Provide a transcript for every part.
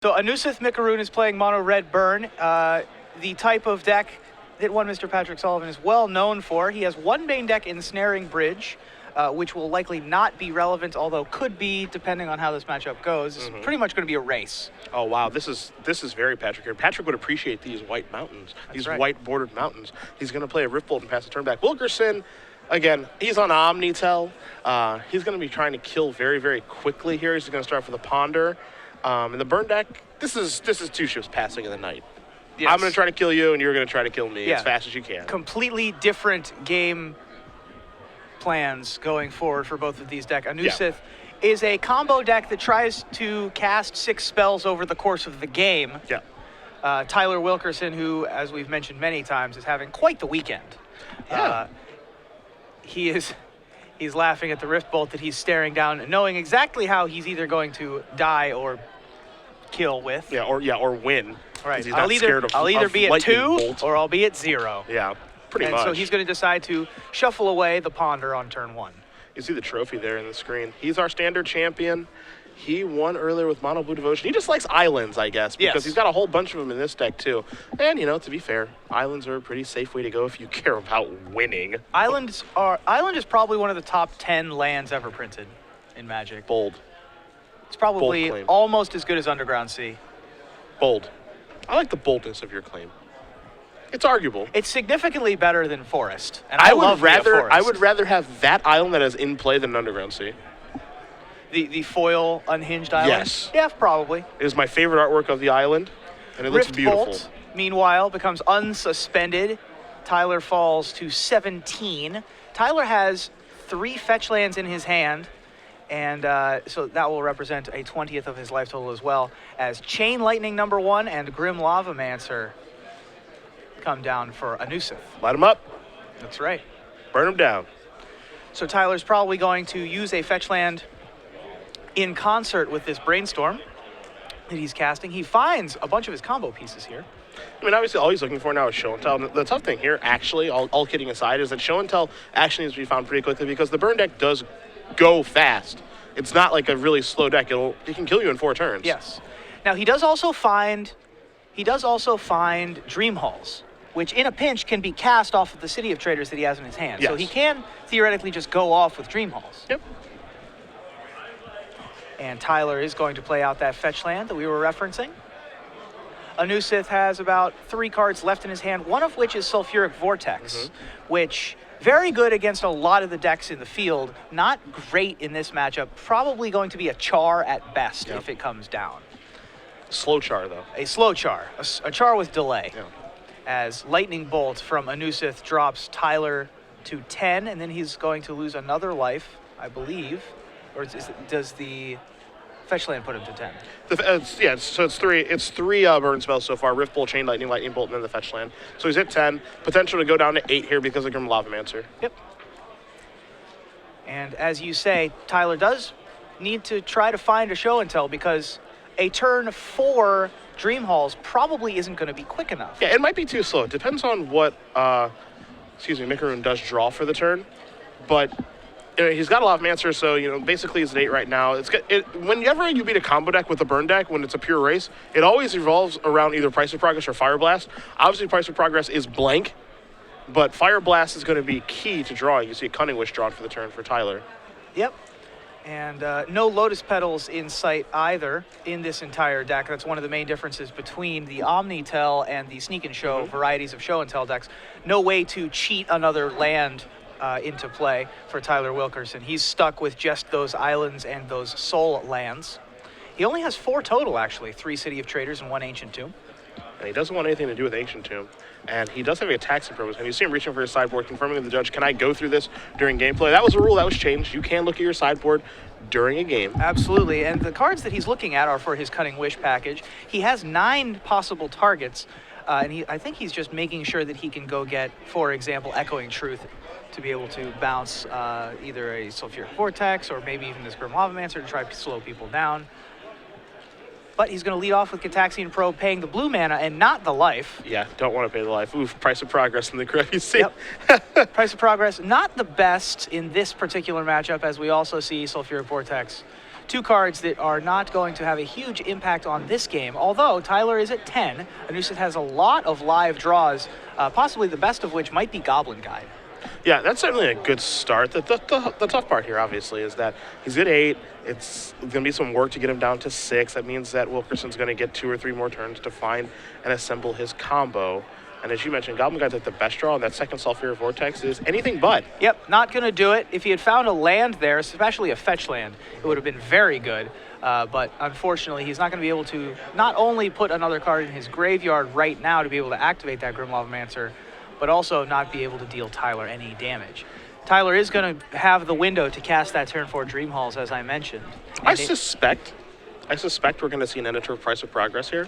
So Anousith Mekaroun is playing mono red burn, the type of deck that one Mr. Patrick Sullivan is well known for. He has one main deck Ensnaring Bridge, which will likely not be relevant, although could be depending on how this matchup goes. It's pretty much going to be a race. Oh wow, this is very Patrick here. Patrick would appreciate these white mountains, these white bordered mountains. He's going to play a Rift Bolt and pass the turn back. Wilkerson, again, he's on Omnitel. He's going to be trying to kill very, very quickly here. He's going to start for the Ponder. In the burn deck, this is two ships passing in the night. Yes. I'm going to try to kill you, and you're going to try to kill me as fast as you can. Completely different game plans going forward for both of these decks. Anousith is a combo deck that tries to cast 6 spells over the course of the game. Yeah. Tyler Wilkerson, who, as we've mentioned many times, is having quite the weekend. Yeah. He's laughing at the Rift Bolt that he's staring down, knowing exactly how he's either going to die or kill with. Or win. Right. He's I'll either be at 2 bolt. or I'll be at 0. Yeah, pretty much. So he's going to decide to shuffle away the Ponder on turn 1. You see the trophy there in the screen. He's our standard champion. He won earlier with Mono Blue Devotion. He just likes islands, I guess, because he's got a whole bunch of them in this deck, too. And, to be fair, islands are a pretty safe way to go if you care about winning. Island is probably one of the top 10 lands ever printed in Magic. Bold. It's probably almost as good as Underground Sea. Bold. I like the boldness of your claim. It's arguable. It's significantly better than Forest, and I would rather have that island that is in play than Underground Sea. The foil unhinged island? Yes. Yeah, probably. It is my favorite artwork of the island, and it looks beautiful. Bolt, meanwhile, becomes unsuspended. Tyler falls to 17. Tyler has 3 fetch lands in his hand, and so that will represent a 20th of his life total as well, as Chain Lightning #1 and Grim Lavamancer come down for Anousith. Light him up. That's right. Burn him down. So Tyler's probably going to use a fetch land in concert with this Brainstorm that he's casting. He finds a bunch of his combo pieces here. I mean, obviously, all he's looking for now is Show and Tell. The tough thing here, actually, all kidding aside, is that Show and Tell actually needs to be found pretty quickly because the burn deck does go fast. It's not like a really slow deck. It can kill you in 4 turns. Yes. Now, he does also find Dream Halls, which in a pinch can be cast off of the City of Traders that he has in his hand. Yes. So he can theoretically just go off with Dream Halls. Yep. And Tyler is going to play out that fetch land that we were referencing. Anousith has about 3 cards left in his hand, one of which is Sulfuric Vortex, which very good against a lot of the decks in the field. Not great in this matchup. Probably going to be a char at best if it comes down. Slow char, though. A slow char. A char with delay. Yeah. As Lightning Bolt from Anousith drops Tyler to 10, and then he's going to lose another life, I believe. Or does the fetch land put him to 10? So it's 3 burn spells so far. Rift Bolt, Chain Lightning, Lightning Bolt, and then the fetch land. So he's at 10. Potential to go down to 8 here because of Grim Lavamancer. Yep. And as you say, Tyler does need to try to find a Show and Tell because a turn 4 Dream Halls probably isn't going to be quick enough. Yeah, it might be too slow. It depends on what, Mekaroun does draw for the turn. But he's got a Lavamancer, so, basically he's at 8 right now. Whenever you beat a combo deck with a burn deck, when it's a pure race, it always revolves around either Price of Progress or Fire Blast. Obviously, Price of Progress is blank, but Fire Blast is going to be key to drawing. You see a Cunning Wish drawn for the turn for Tyler. Yep. And no Lotus Petals in sight either in this entire deck. That's one of the main differences between the Omnitel and the Sneak and Show varieties of Show and Tell decks. No way to cheat another land into play for Tyler Wilkerson. He's stuck with just those islands and those soul lands. He only has 4 total, actually. 3 City of Traders and 1 Ancient Tomb. And he doesn't want anything to do with Ancient Tomb. And he does have a taxi purpose. And you see him reaching for his sideboard, confirming with the judge, can I go through this during gameplay? That was a rule that was changed. You can look at your sideboard during a game. Absolutely. And the cards that he's looking at are for his Cunning Wish package. He has 9 possible targets. And I think he's just making sure that he can go get, for example, Echoing Truth to be able to bounce either a Sulfuric Vortex or maybe even this Grim Lavamancer to try to slow people down. But he's going to lead off with Gitaxian Pro paying the blue mana and not the life. Yeah, don't want to pay the life. Oof, Price of Progress in the correct. You see? Yep. Price of Progress, not the best in this particular matchup, as we also see Sulfuric Vortex two cards that are not going to have a huge impact on this game, although Tyler is at 10. Anousith has a lot of live draws, possibly the best of which might be Goblin Guide. Yeah, that's certainly a good start. The tough part here, obviously, is that he's at 8. It's going to be some work to get him down to 6. That means that Wilkerson's going to get 2 or 3 more turns to find and assemble his combo. And as you mentioned, Goblin Guide's like the best draw, and that second Sulfuric Vortex is anything but. Yep, not going to do it. If he had found a land there, especially a fetch land, it would have been very good. But unfortunately, he's not going to be able to not only put another card in his graveyard right now to be able to activate that Grim Lavamancer, but also not be able to deal Tyler any damage. Tyler is going to have the window to cast that turn 4 Dream Halls, as I mentioned. I suspect we're going to see an end of turn Price of Progress here.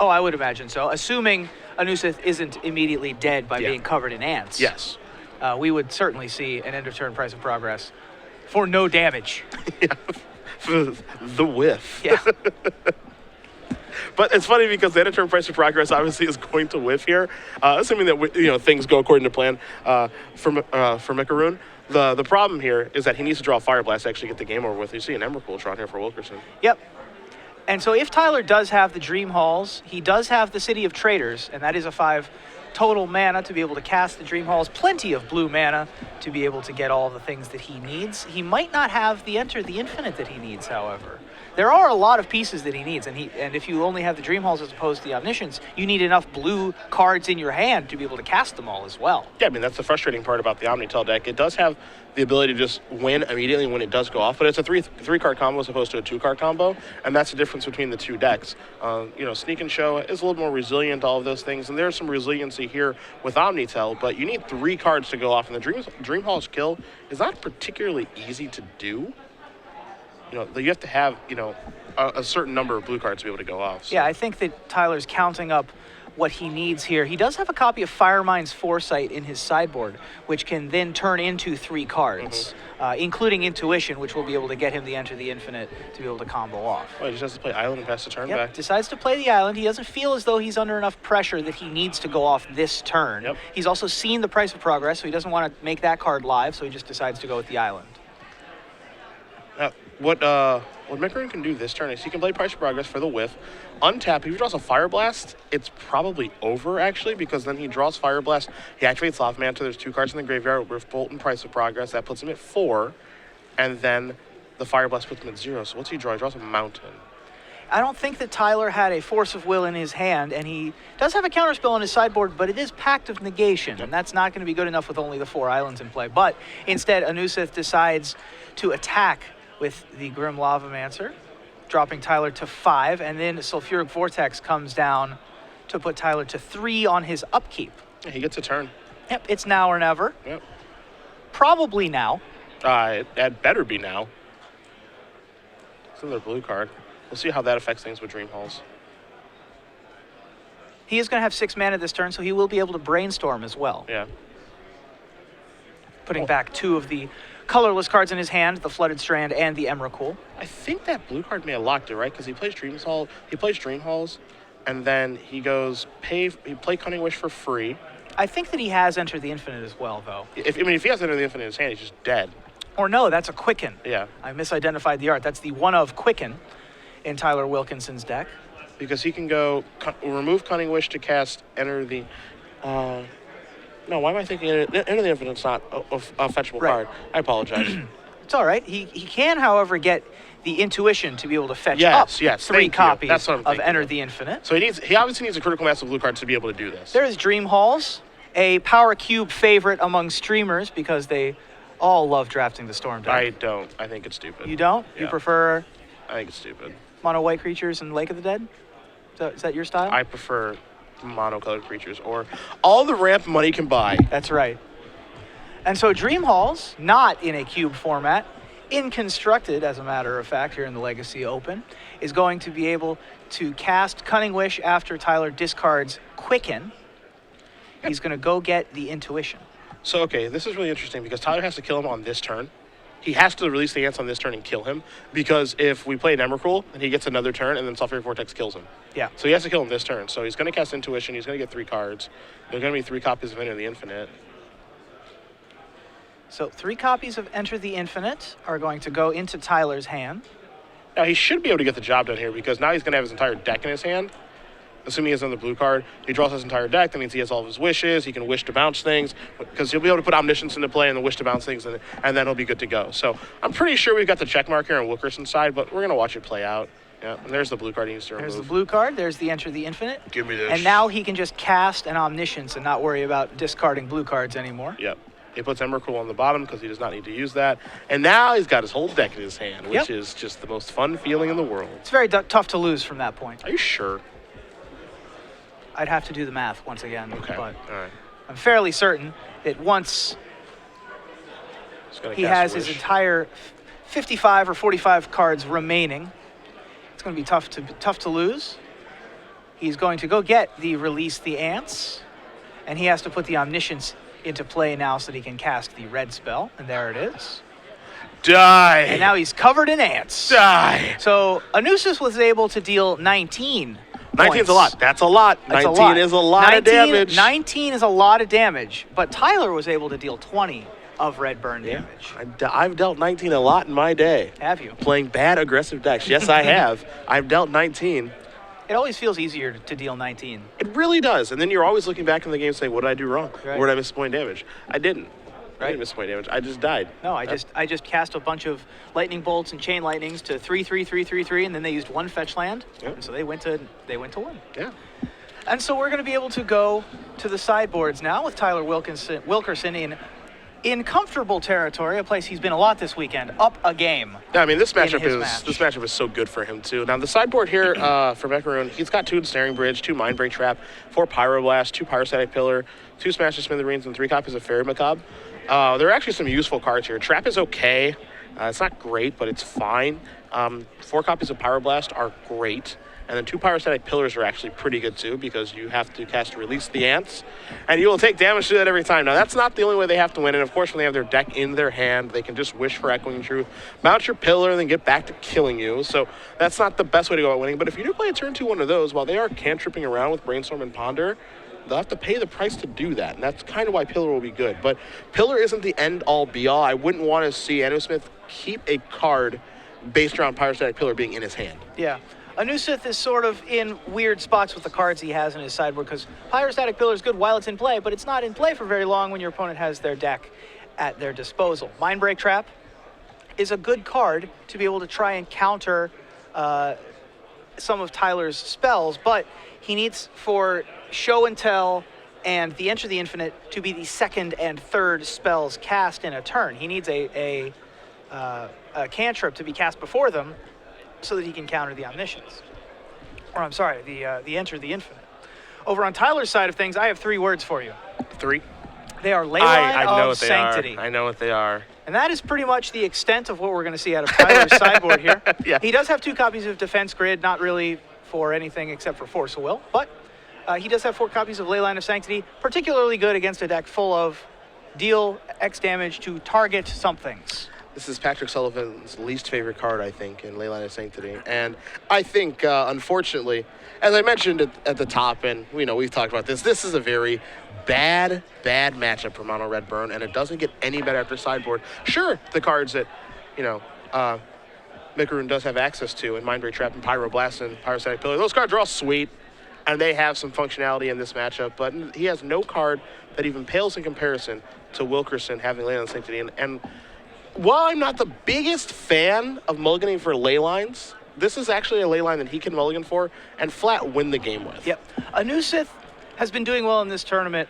Oh, I would imagine so, assuming Anousith isn't immediately dead by being covered in ants. Yes. We would certainly see an end of turn Price of Progress for no damage. Yeah, for the whiff. Yeah. But it's funny because the end of turn Price of Progress obviously is going to whiff here, assuming that things go according to plan for Mekaroun. The problem here is that he needs to draw a Fire Blast to actually get the game over with. You see an Emrakul drawn here for Wilkerson. Yep. And so if Tyler does have the Dream Halls, he does have the City of Traders, and that is a 5 total mana to be able to cast the Dream Halls, plenty of blue mana to be able to get all the things that he needs. He might not have the Enter the Infinite that he needs, however. There are a lot of pieces that he needs, and if you only have the Dream Halls as opposed to the Omniscience, you need enough blue cards in your hand to be able to cast them all as well. Yeah, I mean, that's the frustrating part about the Omnitel deck. It does have the ability to just win immediately when it does go off, but it's a three-card combo as opposed to a 2-card combo, and that's the difference between the two decks. Sneak and Show is a little more resilient, all of those things, and there's some resiliency here with Omnitel, but you need 3 cards to go off, and the Dream Halls kill is not particularly easy to do. You have to have, a certain number of blue cards to be able to go off. So. Yeah, I think that Tyler's counting up what he needs here. He does have a copy of Firemind's Foresight in his sideboard, which can then turn into 3 cards, including Intuition, which will be able to get him the Enter the Infinite to be able to combo off. Well, he just has to play Island and pass the turn back. Decides to play the Island. He doesn't feel as though he's under enough pressure that he needs to go off this turn. Yep. He's also seen the Price of Progress, so he doesn't want to make that card live, so he just decides to go with the Island. What Mekaroun can do this turn is he can play Price of Progress for the whiff, untap. If he draws a Fire Blast, it's probably over, actually, because then he draws Fire Blast, he activates Lavamancer, there's 2 cards in the graveyard with Bolt and Price of Progress, that puts him at 4, and then the Fire Blast puts him at 0, so what's he draw? He draws a Mountain. I don't think that Tyler had a Force of Will in his hand, and he does have a counterspell on his sideboard, but it is Pact of Negation, and that's not going to be good enough with only the 4 islands in play. But instead, Anousith decides to attack with the Grim Lavamancer, dropping Tyler to 5, and then Sulfuric Vortex comes down to put Tyler to 3 on his upkeep. Yeah, he gets a turn. Yep, it's now or never. Yep. Probably now. It better be now. It's another blue card. We'll see how that affects things with Dream Halls. He is going to have 6 mana this turn, so he will be able to Brainstorm as well. Yeah. Putting back 2 of the colorless cards in his hand, the Flooded Strand and the Emrakul. I think that blue card may have locked it, right? Because he plays Dream Halls, and then he goes he play Cunning Wish for free. I think that he has Entered the Infinite as well, though. If he has Entered the Infinite in his hand, he's just dead. Or no, that's a Quicken. Yeah. I misidentified the art. That's the 1 of Quicken in Tyler Wilkinson's deck. Because he can go remove Cunning Wish to cast Enter the... No, why am I thinking Enter the Infinite's not a fetchable card? I apologize. It's all right. He can, however, get the Intuition to be able to fetch up 3 copies That's what I'm of Enter the Infinite. So he obviously needs a critical mass of blue cards to be able to do this. There is Dream Halls, a Power Cube favorite among streamers because they all love drafting the Storm deck. I don't. I think it's stupid. You don't? Yeah. You prefer I think it's stupid. mono white creatures and Lake of the Dead? Is that your style? I prefer monocolored creatures or all the ramp money can buy. That's right. And so Dream Halls, not in a cube format, in constructed, as a matter of fact, here in the Legacy Open, is going to be able to cast Cunning Wish after Tyler discards Quicken. He's going to go get the Intuition. So, okay, this is really interesting because Tyler has to kill him on this turn. He has to release the ants on this turn and kill him because if we play an Emrakul, then he gets another turn and then Sulfuric Vortex kills him. Yeah. So he has to kill him this turn. So he's going to cast Intuition. He's going to get 3 cards. There's going to be 3 copies of Enter the Infinite. So 3 copies of Enter the Infinite are going to go into Tyler's hand. Now, he should be able to get the job done here because now he's going to have his entire deck in his hand. Assuming he has another blue card, he draws his entire deck. That means he has all of his wishes. He can wish to bounce things because he'll be able to put Omniscience into play and the wish to bounce things, and then he'll be good to go. So I'm pretty sure we've got the check mark here on Wilkerson's side, but we're going to watch it play out. Yeah, and there's the blue card he needs to remove. There's the blue card. There's the Enter the Infinite. Give me this. And now he can just cast an Omniscience and not worry about discarding blue cards anymore. Yep. He puts Emrakul on the bottom because he does not need to use that. And now he's got his whole deck in his hand, which is just the most fun feeling in the world. It's very tough to lose from that point. Are you sure? I'd have to do the math once again. Okay. But all right. I'm fairly certain that once he has his entire 55 or 45 cards remaining, it's going to be tough to lose. He's going to go get the Release the Ants, and he has to put the Omniscience into play now so that he can cast the red spell, and there it is. Die! And now he's covered in ants. Die! So Anousith was able to deal 19 19's a lot. That's a lot. That's 19 is a lot of damage. 19 is a lot of damage, but Tyler was able to deal 20 of red burn damage. I've dealt 19 a lot in my day. Have you? Playing bad aggressive decks. Yes, I have. I've dealt 19. It always feels easier to deal 19. It really does. And then you're always looking back in the game saying, what did I do wrong? Right. Where did I miss point damage? I didn't. I Right. didn't miss point damage. I just died. No, I just cast a bunch of lightning bolts and chain lightnings to 3/3/3/3/3, and then they used one fetch land, Yep. and so they went to one. Yeah. And so we're going to be able to go to the sideboards now with Tyler Wilkerson in comfortable territory, a place he's been a lot this weekend, up a game. Yeah, I mean, this matchup match. is so good for him too. Now the sideboard here for Mekaroun, he's got 2 Ensnaring Bridge, 2 Mindbreak Trap, 4 Pyroblast, 2 Pyrostatic Pillar, 2 Smash to Smithereens, and 3 copies of Fairy Macabre. There are actually some useful cards here. Trap is okay. It's not great, but it's fine. 4 copies of Pyroblast are great. And then 2 Pyrostatic Pillars are actually pretty good too, because you have to cast Release the Ants, and you will take damage to that every time. Now, that's not the only way they have to win, and of course, when they have their deck in their hand, they can just wish for Echoing Truth, mount your Pillar, and then get back to killing you. So that's not the best way to go about winning, but if you do play a turn 2 one of those, while they are cantripping around with Brainstorm and Ponder, they'll have to pay the price to do that, and that's kind of why Pillar will be good. But Pillar isn't the end-all, be-all. I wouldn't want to see Anousith keep a card based around Pyrostatic Pillar being in his hand. Yeah. Anousith is sort of in weird spots with the cards he has in his sideboard, because Pyrostatic Pillar is good while it's in play, but it's not in play for very long when your opponent has their deck at their disposal. Mindbreak Trap is a good card to be able to try and counter some of Tyler's spells, but he needs for Show and Tell and the Enter the Infinite to be the second and third spells cast in a turn. He needs a cantrip to be cast before them, so that he can counter the Omniscience. Or I'm sorry, the Enter the Infinite. Over on Tyler's side of things, I have 3 words for you. 3? They are Leyline I know of what they Sanctity. are. I know what they are. And that is pretty much the extent of what we're going to see out of Tyler's sideboard here. Yeah. He does have 2 copies of Defense Grid, not really for anything except for Force of Will, but he does have 4 copies of Leyline of Sanctity, particularly good against a deck full of deal X damage to target somethings. This is Patrick Sullivan's least favorite card, I think, in Leyline of Sanctity. And I think, unfortunately, as I mentioned at the top, and we've talked about this is a very bad matchup for Mono Red Burn, and it doesn't get any better after sideboard. Sure, the cards that, Mekaroun does have access to, in Mindbreak Trap and Pyroblast and Pyrostatic Pillar, those cards are all sweet, and they have some functionality in this matchup, but he has no card that even pales in comparison to Wilkerson having Leyline of Sanctity. And while I'm not the biggest fan of mulliganing for ley lines, this is actually a ley line that he can mulligan for and flat win the game with. Yep. Anousith has been doing well in this tournament,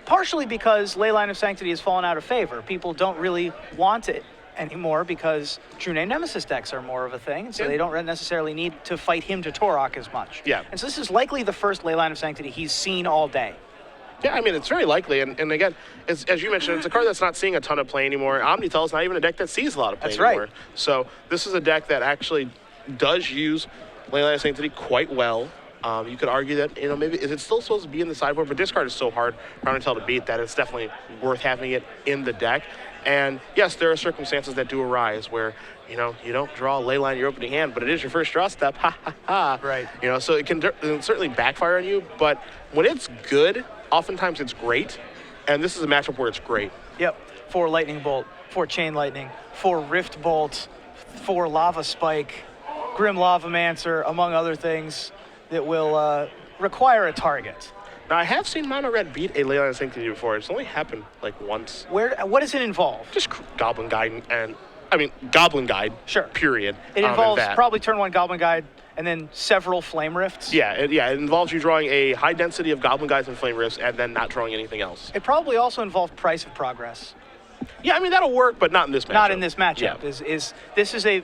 partially because Leyline of Sanctity has fallen out of favor. People don't really want it anymore because True Name Nemesis decks are more of a thing, and so they don't necessarily need to fight him to Torok as much. Yeah. And so this is likely the first Leyline of Sanctity he's seen all day. Yeah, I mean, it's very likely. And again, as you mentioned, it's a card that's not seeing a ton of play anymore. Omnitel is not even a deck that sees a lot of play anymore. Right. So this is a deck that actually does use Leyline of Sanctity quite well. You could argue that, maybe it's still supposed to be in the sideboard, but this card is so hard for Omnitel to beat that it's definitely worth having it in the deck. And yes, there are circumstances that do arise where, you don't draw a Leyline in your opening hand, but it is your first draw step. Ha, ha, ha. Right. So it can certainly backfire on you, but when it's good, oftentimes it's great, and this is a matchup where it's great. Yep. 4 Lightning Bolt, 4 Chain Lightning, 4 Rift Bolt, 4 Lava Spike, Grim Lavamancer, among other things, that will require a target. Now, I have seen Mono Red beat a Leyline of Sanctity before. It's only happened like once. What does it involve? Just Goblin Guide Goblin Guide. Sure. Period. It involves probably turn 1 Goblin Guide and then several Flame Rifts. Yeah, it involves you drawing a high density of Goblin Guides and Flame Rifts and then not drawing anything else. It probably also involved Price of Progress. Yeah, I mean, that'll work, but not in this matchup. Not in this matchup. Yeah. This is a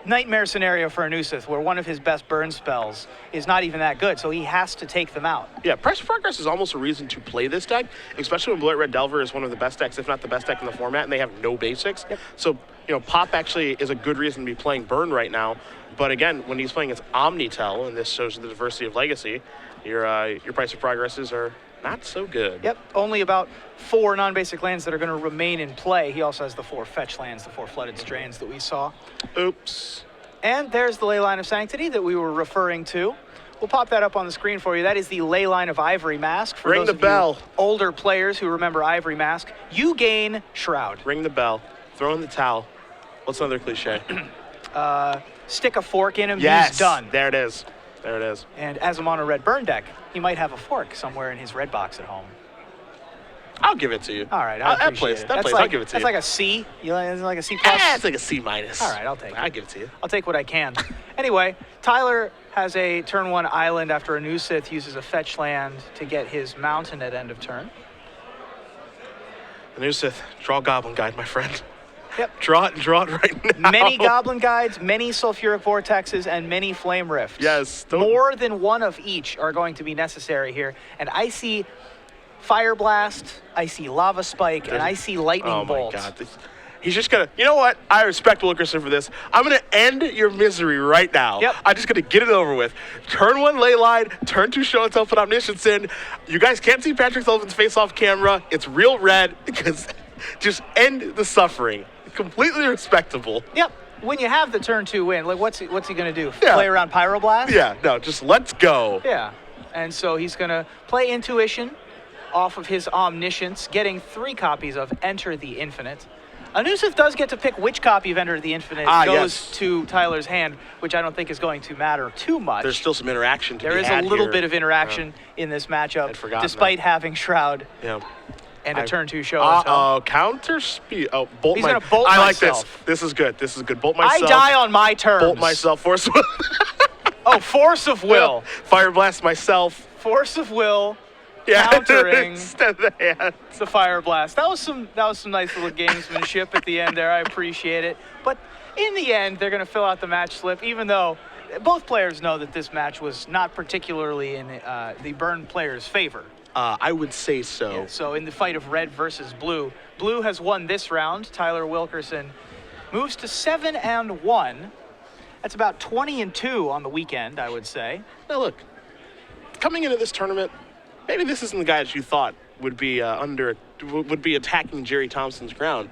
nightmare scenario for Anousith, where one of his best burn spells is not even that good, so he has to take them out. Yeah, Price of Progress is almost a reason to play this deck, especially when Blue-Red Delver is one of the best decks, if not the best deck in the format, and they have no basics. Yep. So, Pop actually is a good reason to be playing Burn right now. But again, when he's playing its Omnitel, and this shows the diversity of Legacy, your Price of Progresses are not so good. Yep, only about 4 non-basic lands that are going to remain in play. He also has the 4 fetch lands, the 4 Flooded Strands that we saw. Oops. And there's the Leyline of Sanctity that we were referring to. We'll pop that up on the screen for you. That is the Leyline of Ivory Mask. For Ring those the of bell. You older players who remember Ivory Mask, you gain Shroud. Ring the bell. Throw in the towel. What's another cliche? Stick a fork in him, Yes. he's done. There it is. There it is. And as a mono red burn deck, he might have a fork somewhere in his red box at home. I'll give it to you. All right, That plays. I'll give it to you. That's like a C. Is it like a C plus? It's like a C minus. All right, I'll take it. I'll give it to you. I'll take what I can. Anyway, Tyler has a turn 1 island after Anousith uses a fetch land to get his mountain at end of turn. Anousith, draw Goblin Guide, my friend. Yep. Draw it right now. Many Goblin Guides, many Sulfuric Vortexes, and many Flame Rifts. Yes. More than one of each are going to be necessary here. And I see Fire Blast, I see Lava Spike, and I see Lightning Bolt. Oh, my God. He's just going to... You know what? I respect Wilkerson for this. I'm going to end your misery right now. Yep. I'm just going to get it over with. Turn 1 Leyline, turn 2 Show and Tell, put Omniscience in. You guys can't see Patrick Sullivan's face off camera. It's real red because just end the suffering. Completely respectable. Yep. When you have the turn 2 win, like what's he going to do? Yeah. Play around Pyroblast? Yeah, no, just let's go. Yeah. And so he's going to play Intuition off of his Omniscience, getting 3 copies of Enter the Infinite. Anousith does get to pick which copy of Enter the Infinite goes to Tyler's hand, which I don't think is going to matter too much. There's still some interaction to be had. There is a little here. bit of interaction in this matchup, I'd forgotten despite having Shroud and a turn 2 show. Counter speed. Oh, bolt. He's going to bolt I myself. like this. This is good. This is good. Bolt myself. I die on my terms. Bolt myself. Force will. Oh, Force of Will. Fire blast myself. Force of Will. Yeah. Countering Instead of the hand. the Fire Blast. That was some nice little gamesmanship at the end there. I appreciate it. But in the end, they're going to fill out the match slip, even though both players know that this match was not particularly in the Burn player's favor. I would say so. Yeah, so in the fight of red versus blue, blue has won this round. Tyler Wilkerson moves to 7-1. That's about 20-2 on the weekend, I would say. Now look, coming into this tournament, maybe this isn't the guy that you thought would be would be attacking Jerry Thompson's ground.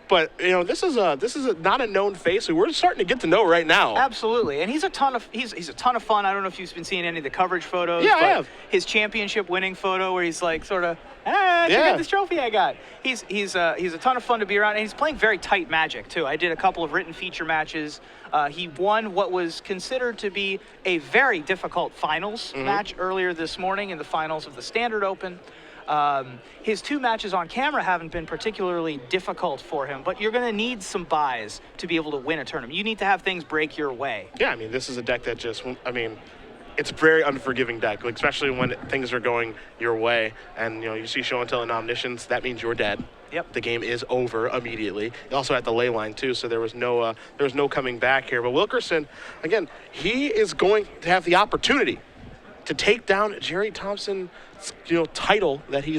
But this is not a known face who we're starting to get to know right now. Absolutely, and he's a ton of fun. I don't know if you've been seeing any of the coverage photos. Yeah, but I have. His championship winning photo where he's like sort of, check out this trophy I got. He's a ton of fun to be around, and he's playing very tight Magic too. I did a couple of written feature matches. He won what was considered to be a very difficult finals match earlier this morning in the finals of the Standard Open. His 2 matches on camera haven't been particularly difficult for him, but you're going to need some buys to be able to win a tournament. You need to have things break your way. Yeah, I mean, this is a deck that it's a very unforgiving deck, like, especially when things are going your way. And, you see Show and Tell and Omniscience, that means you're dead. Yep. The game is over immediately. You also had the ley line, too, so there was no coming back here. But Wilkerson, again, he is going to have the opportunity to take down Jerry Thompson's, title that he's